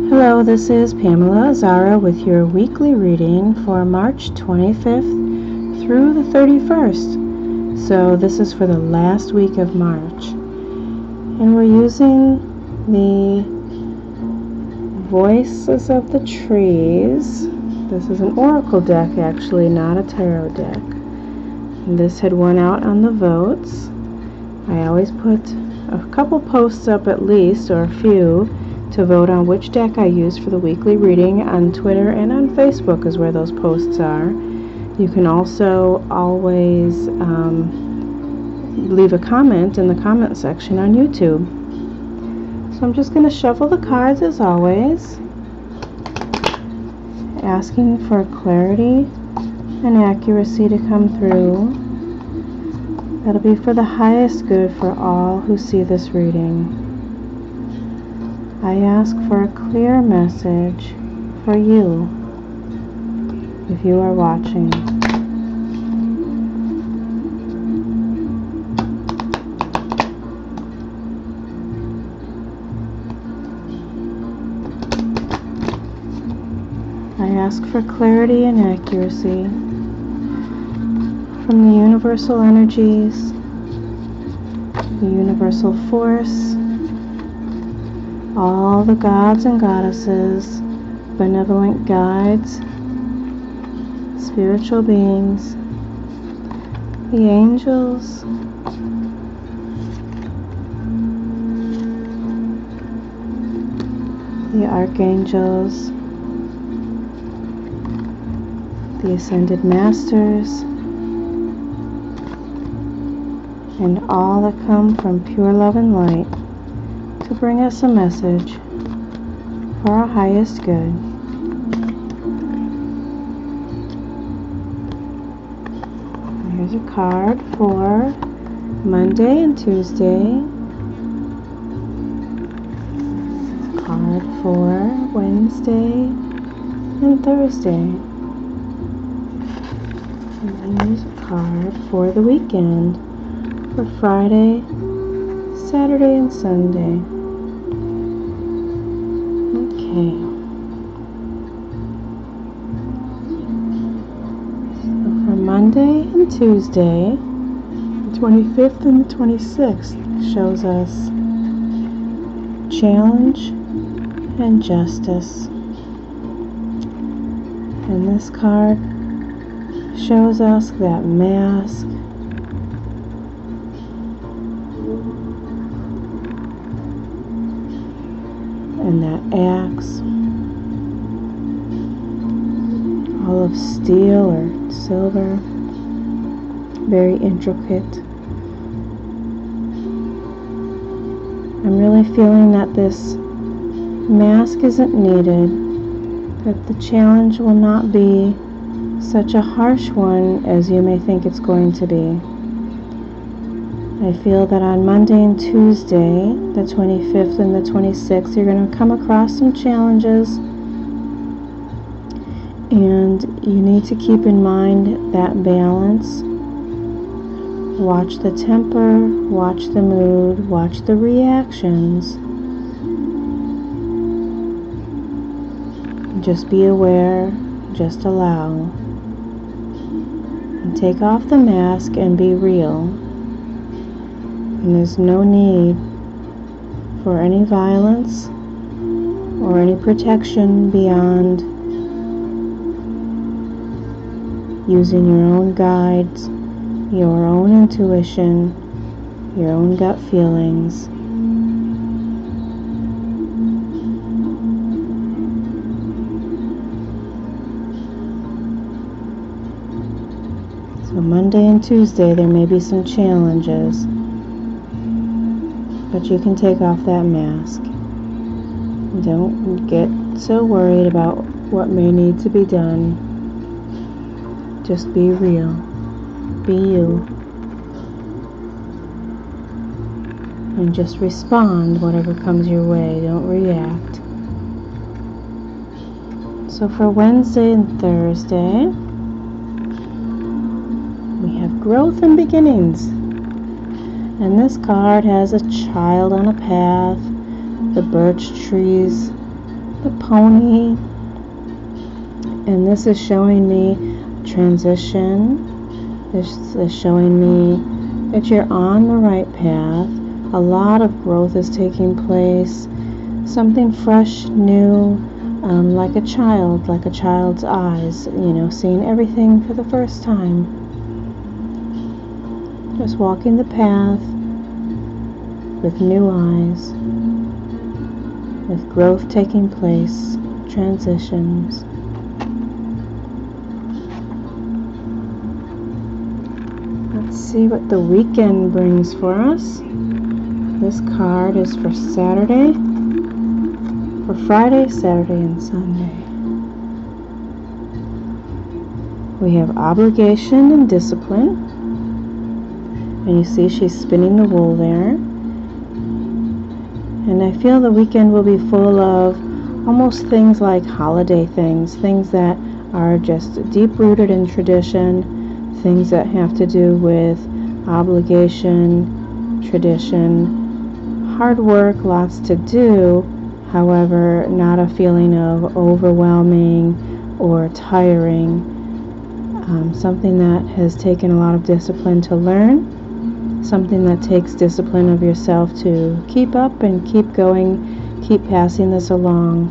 Hello, this is Pamela Azzara with your weekly reading for March 25th through the 31st. So this is for the last week of March. And we're using the Voices of the Trees. This is an oracle deck, actually, not a tarot deck. And this had won out on the votes. I always put a couple posts up at least, or a few, to vote on which deck I use for the weekly reading. On Twitter and on Facebook is where those posts are. You can also always leave a comment in the comment section on YouTube. So I'm just going to shuffle the cards as always, asking for clarity and accuracy to come through. That'll be for the highest good for all who see this reading. I ask for a clear message for you, if you are watching. I ask for clarity and accuracy from the universal energies, the universal force, all the gods and goddesses, benevolent guides, spiritual beings, the angels, the archangels, the ascended masters, and all that come from pure love and light to bring us a message for our highest good. Here's a card for Monday and Tuesday, a card for Wednesday and Thursday, and then here's a card for the weekend, for Friday, Saturday, and Sunday. Okay. So for Monday and Tuesday, the 25th and the 26th, shows us challenge and justice. And this card shows us that mask and that axe, all of steel or silver, very intricate. I'm really feeling that this mask isn't needed, that the challenge will not be such a harsh one as you may think it's going to be. I feel that on Monday and Tuesday, the 25th and the 26th, you're going to come across some challenges, and you need to keep in mind that balance. Watch the temper, watch the mood, watch the reactions. Just be aware, just allow. And take off the mask and be real. And there's no need for any violence or any protection beyond using your own guides, your own intuition, your own gut feelings. So Monday and Tuesday there may be some challenges, but you can take off that mask. Don't get so worried about what may need to be done. Just be real. Be you. And just respond whatever comes your way. Don't react. So for Wednesday and Thursday, we have growth and beginnings. And this card has a child on a path, the birch trees the pony, and this is showing me transition. This is showing me that you're on the right path. A lot of growth is taking place, something fresh, new, like a child's eyes, seeing everything for the first time. Just walking the path with new eyes, with growth taking place, transitions. Let's see what the weekend brings for us. This card is for Saturday, for Friday, Saturday, and Sunday. We have obligation and discipline. And you see she's spinning the wool there. And I feel the weekend will be full of almost things like holiday things that are just deep-rooted in tradition, things that have to do with obligation, tradition, hard work, lots to do, however, not a feeling of overwhelming or tiring. Something that has taken a lot of discipline to learn, something that takes discipline of yourself to keep up and keep going, keep passing this along,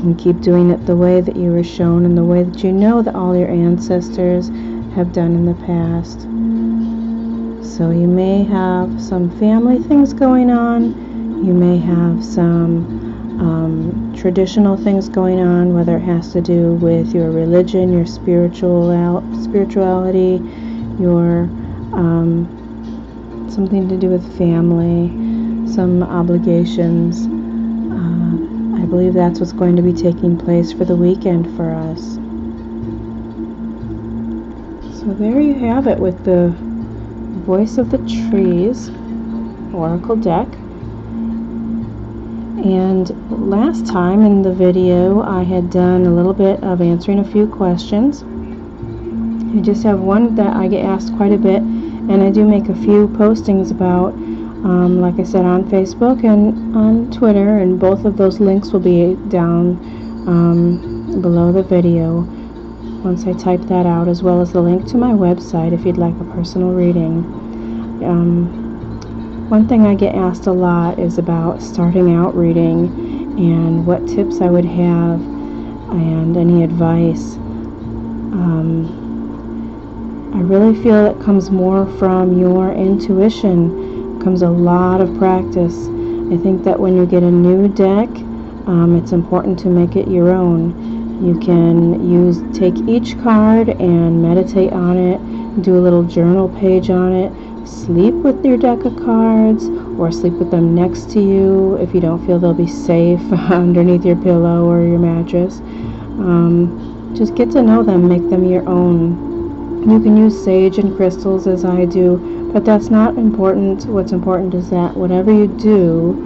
and keep doing it the way that you were shown and the way that you know that all your ancestors have done in the past. So you may have some family things going on, you may have some traditional things going on, whether it has to do with your religion, your spirituality, your something to do with family, some obligations. I believe that's what's going to be taking place for the weekend for us. So there you have it with the Voice of the Trees Oracle deck. And last time in the video I had done a little bit of answering a few questions. I just have one that I get asked quite a bit, and I do make a few postings about, like I said, on Facebook and on Twitter, and both of those links will be down below the video once I type that out, as well as the link to my website if you'd like a personal reading. One thing I get asked a lot is about starting out reading and what tips I would have and any advice. I really feel it comes more from your intuition. It comes a lot of practice. I think that when you get a new deck, it's important to make it your own. You can take each card and meditate on it, do a little journal page on it, sleep with your deck of cards, or sleep with them next to you if you don't feel they'll be safe underneath your pillow or your mattress. Just get to know them, make them your own. You can use sage and crystals as I do, but that's not important. What's important is that whatever you do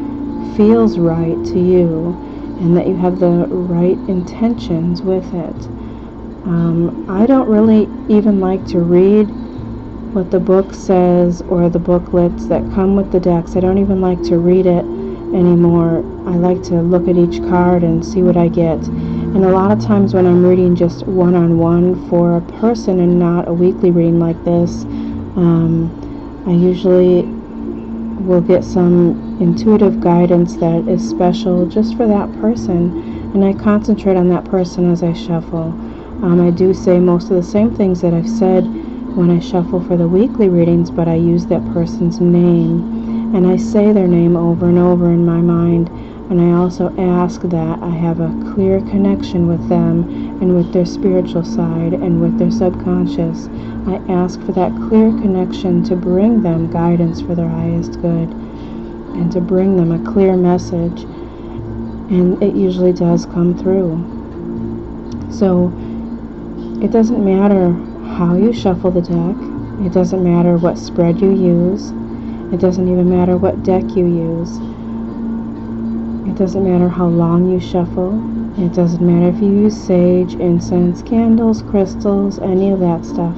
feels right to you, and that you have the right intentions with it. I don't really even like to read what the book says or the booklets that come with the decks. I don't even like to read it anymore. I like to look at each card and see what I get. And a lot of times when I'm reading just one-on-one for a person and not a weekly reading like this, I usually will get some intuitive guidance that is special just for that person, and I concentrate on that person as I shuffle. I do say most of the same things that I've said when I shuffle for the weekly readings, but I use that person's name, and I say their name over and over in my mind, and I also ask that I have a clear connection with them and with their spiritual side and with their subconscious. I ask for that clear connection to bring them guidance for their highest good and to bring them a clear message, and it usually does come through. So it doesn't matter how you shuffle the deck, it doesn't matter what spread you use, it doesn't even matter what deck you use, it doesn't matter how long you shuffle, it doesn't matter if you use sage, incense, candles, crystals, any of that stuff.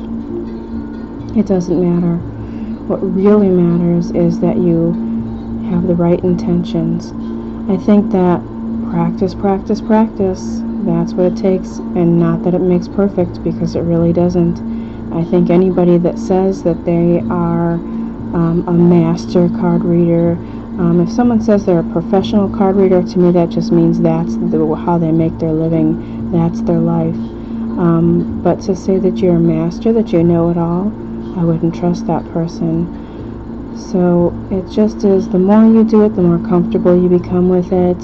It doesn't matter. What really matters is that you have the right intentions. I think that practice, practice, practice. That's what it takes, and not that it makes perfect, because it really doesn't. I think anybody that says that they are a master card reader, if someone says they're a professional card reader, to me that just means that's how they make their living, that's their life. But to say that you're a master, that you know it all, I wouldn't trust that person. So it just is, the more you do it, the more comfortable you become with it,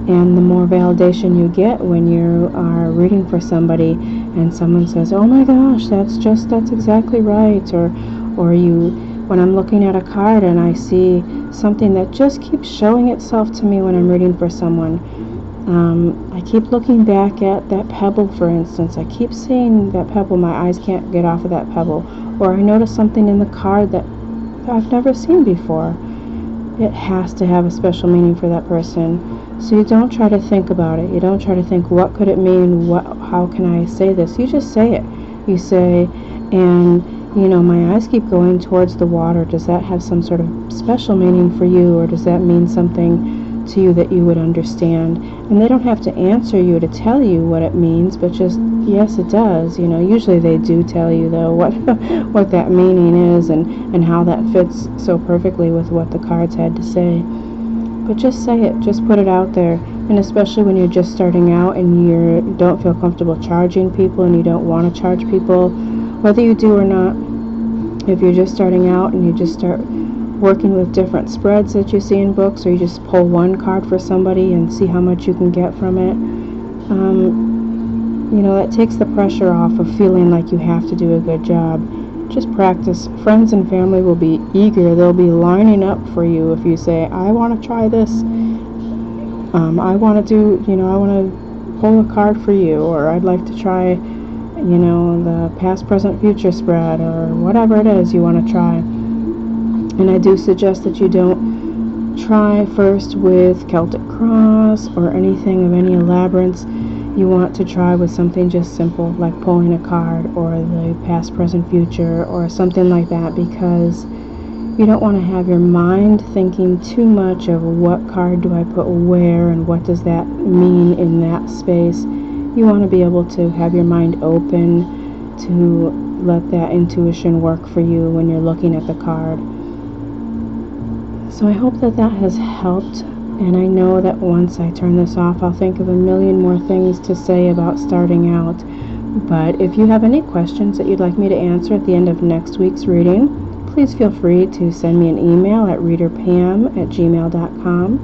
and the more validation you get when you are reading for somebody and someone says, oh my gosh, that's exactly right, or when I'm looking at a card and I see something that just keeps showing itself to me when I'm reading for someone. I keep looking back at that pebble, for instance. I keep seeing that pebble, my eyes can't get off of that pebble, or I notice something in the card that I've never seen before. It has to have a special meaning for that person. So you don't try to think about it. You don't try to think, what could it mean? How can I say this? You just say it. You say, and you know, my eyes keep going towards the water. Does that have some sort of special meaning for you, or does that mean something to you that you would understand? And they don't have to answer you to tell you what it means, but just, yes, it does. You know, usually they do tell you, though, what that meaning is, and how that fits so perfectly with what the cards had to say. But just say it, just put it out there. And especially when you're just starting out and you don't feel comfortable charging people, and you don't want to charge people, whether you do or not, if you're just starting out and you just start working with different spreads that you see in books, or you just pull one card for somebody and see how much you can get from it, you know, that takes the pressure off of feeling like you have to do a good job. Just practice. Friends and family will be eager. They'll be lining up for you if you say, I want to try this. I want to do, you know, I want to pull a card for you, or I'd like to try, you know, the past, present, future spread, or whatever it is you want to try. And I do suggest that you don't try first with Celtic Cross or anything of any elaborates. You want to try with something just simple, like pulling a card, or the past, present, future, or something like that, because you don't want to have your mind thinking too much of what card do I put where, and what does that mean in that space. You want to be able to have your mind open to let that intuition work for you when you're looking at the card. So I hope that that has helped, and I know that once I turn this off, I'll think of a million more things to say about starting out. But if you have any questions that you'd like me to answer at the end of next week's reading, please feel free to send me an email at readerpam@gmail.com.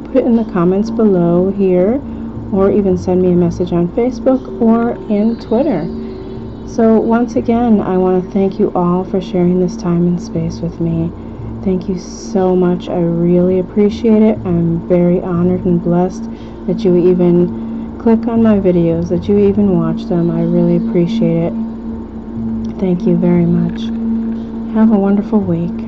Put it in the comments below here, or even send me a message on Facebook or in Twitter. So once again, I want to thank you all for sharing this time and space with me. Thank you so much. I really appreciate it. I'm very honored and blessed that you even click on my videos, that you even watch them. I really appreciate it. Thank you very much. Have a wonderful week.